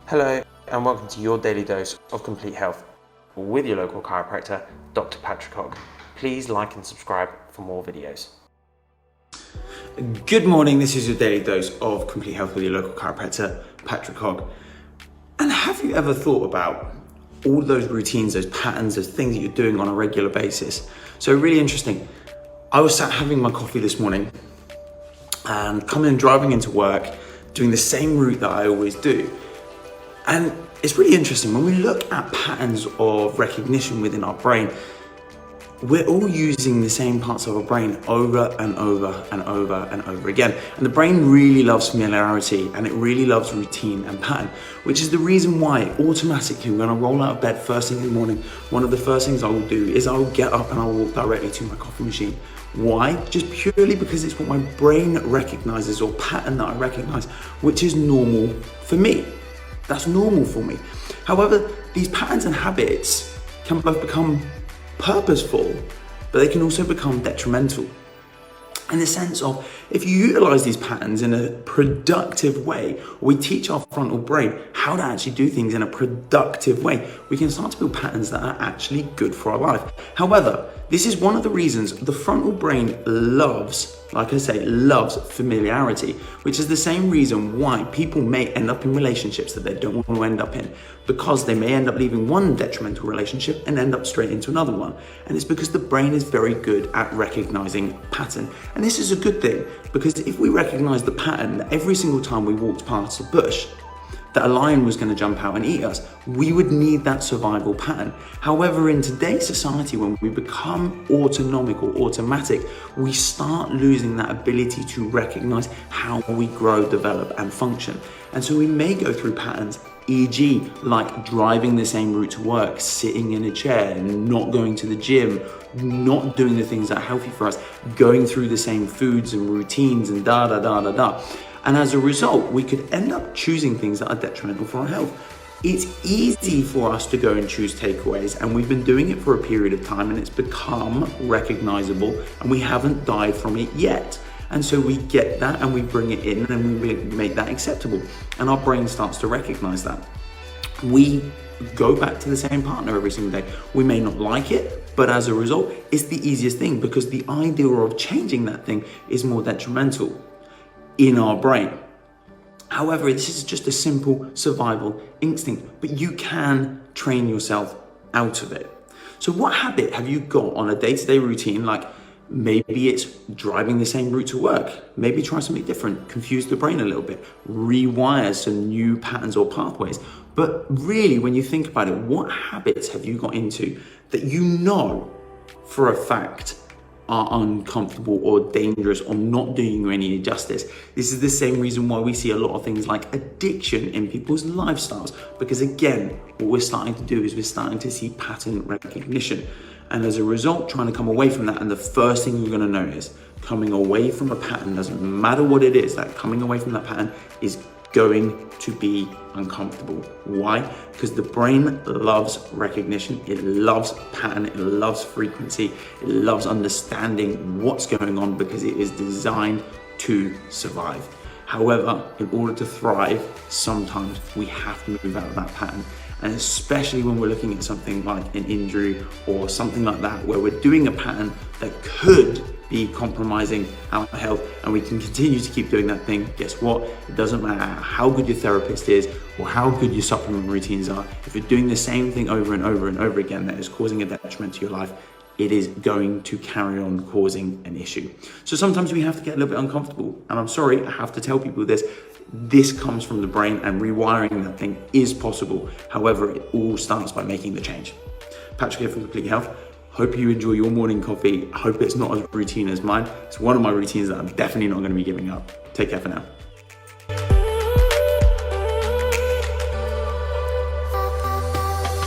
Hello and welcome to your daily dose of complete health with your local chiropractor, Dr. Patrick Hogg. Please like and subscribe for more videos. Good morning, this is your daily dose of complete health with your local chiropractor, Patrick Hogg. And have you ever thought about all those routines, those patterns, those things that you're doing on a regular basis? So really interesting. I was sat having my coffee this morning and coming and driving into work, doing the same route that I always do. And it's really interesting, when we look at patterns of recognition within our brain, we're all using the same parts of our brain over and over and over and over again. And the brain really loves familiarity and it really loves routine and pattern, which is the reason why automatically when I roll out of bed first thing in the morning, one of the first things I will do is I will get up and I'll walk directly to my coffee machine. Why? Just purely because it's what my brain recognizes, or pattern that I recognize, which is normal for me. That's normal for me. However, these patterns and habits can both become purposeful, but they can also become detrimental. In the sense of, if you utilize these patterns in a productive way, we teach our frontal brain how to actually do things in a productive way, we can start to build patterns that are actually good for our life. However, this is one of the reasons the frontal brain loves, like I say, loves familiarity, which is the same reason why people may end up in relationships that they don't want to end up in, because they may end up leaving one detrimental relationship and end up straight into another one. And it's because the brain is very good at recognizing pattern. And this is a good thing, because if we recognize the pattern that every single time we walked past a bush, that a lion was going to jump out and eat us, we would need that survival pattern. However, in today's society, when we become autonomic or automatic, we start losing that ability to recognize how we grow, develop, and function. And so we may go through patterns, e.g. like driving the same route to work, sitting in a chair, not going to the gym, not doing the things that are healthy for us, going through the same foods and routines and da-da-da-da-da. And as a result, we could end up choosing things that are detrimental for our health. It's easy for us to go and choose takeaways, and we've been doing it for a period of time and it's become recognizable and we haven't died from it yet. And so we get that and we bring it in and we make that acceptable. And our brain starts to recognize that. We go back to the same partner every single day. We may not like it, but as a result, it's the easiest thing, because the idea of changing that thing is more detrimental in our brain. However, this is just a simple survival instinct, but you can train yourself out of it. So what habit have you got on a day-to-day routine? Like maybe it's driving the same route to work. Maybe try something different, confuse the brain a little bit, rewire some new patterns or pathways. But really, when you think about it, what habits have you got into that you know for a fact are uncomfortable or dangerous or not doing you any justice? This is the same reason why we see a lot of things like addiction in people's lifestyles, because again, what we're starting to do is we're starting to see pattern recognition. And as a result, trying to come away from that, and the first thing you're going to notice, coming away from a pattern, doesn't matter what it is, that coming away from that pattern is going to be uncomfortable. Why? Because the brain loves recognition, it loves pattern, it loves frequency, it loves understanding what's going on, because it is designed to survive. However, in order to thrive, sometimes we have to move out of that pattern. And especially when we're looking at something like an injury or something like that, where we're doing a pattern that could be compromising our health, and we can continue to keep doing that thing, guess what? It doesn't matter how good your therapist is or how good your supplement routines are. If you're doing the same thing over and over and over again that is causing a detriment to your life, it is going to carry on causing an issue. So sometimes we have to get a little bit uncomfortable. And I'm sorry, I have to tell people this. This comes from the brain, and rewiring that thing is possible. However, it all starts by making the change. Patrick here from Complete Health. Hope you enjoy your morning coffee. I hope it's not as routine as mine. It's one of my routines that I'm definitely not going to be giving up. Take care for now.